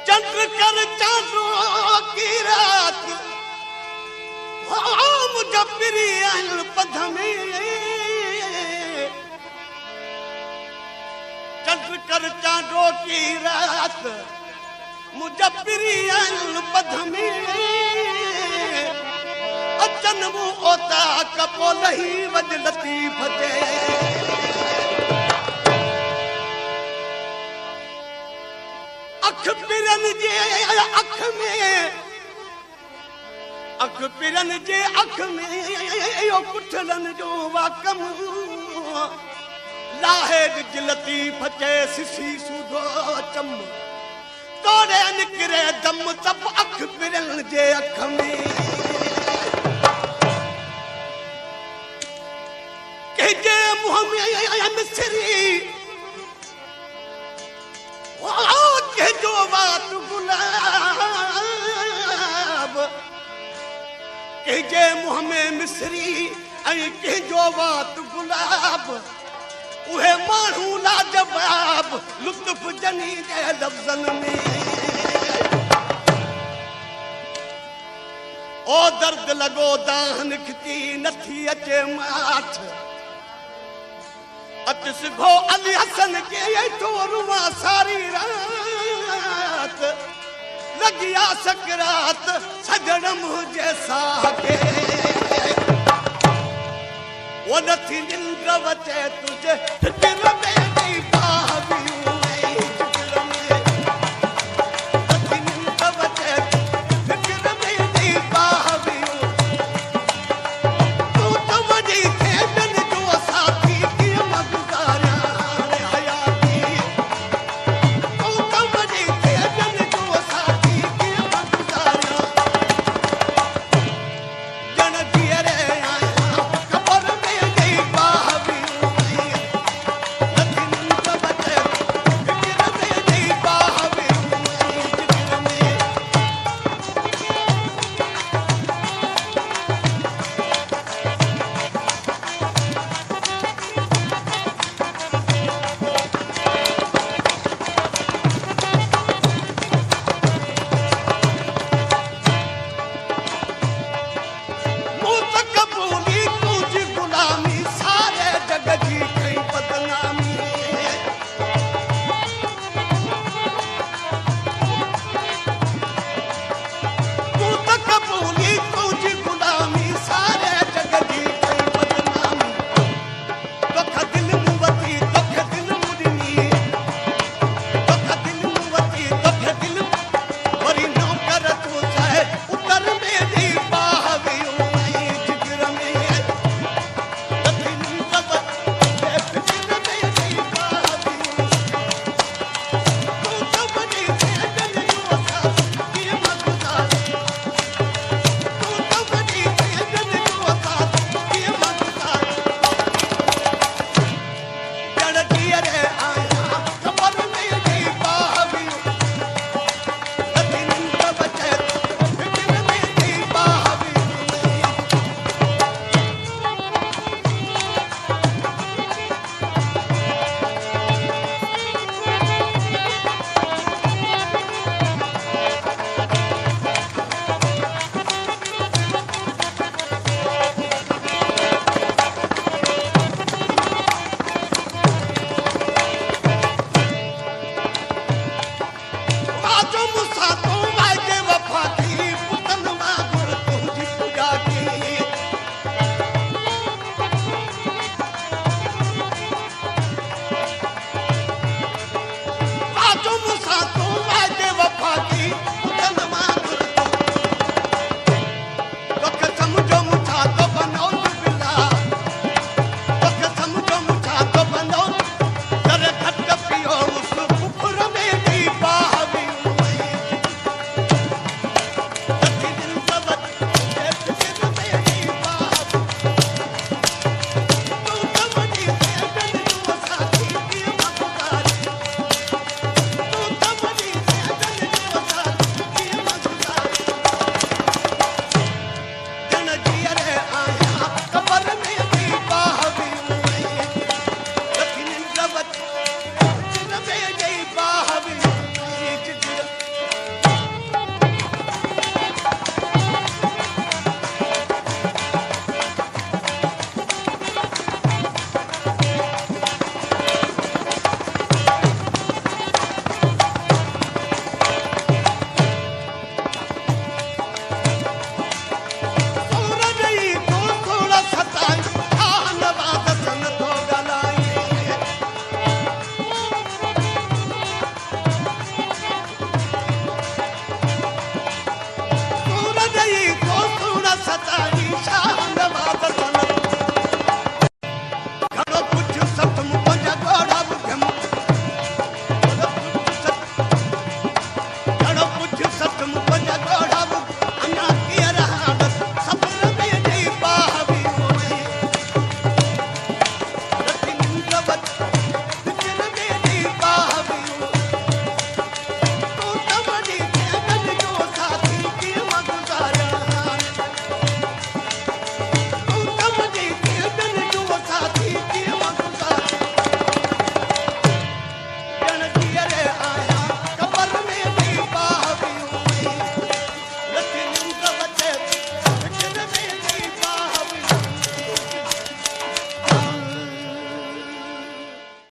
चंद्र कर चांदो की रात मुझे प्रिय पध में चंद्र कर चांदो की रात मुझे प्रिय पध में अचन मु ओता कपो नहीं वज लतीफ जे अख पिरन जे अख में अख पिरन जे अख में यो कुठलन जो वाकम लाहे लती फचे सिसी सुधो चम तोड़े निकरे दम तब अख पिरन जे अख में के जे मुंह में मिसरी के जो बात गुलाब के जे मुंह में मिसरी के जो बात गुलाब उहे मानू लाजवाब लुत्फ जनी जे लफ्जन में ओ दर्द लगो दाहन खती नथी अचे माठ अतिसगो अली हसन के तोरुआ सारी रात लगिया सकरात सजन मुझे साके वो नथी निंद्र बचे तुझे दिल में नहीं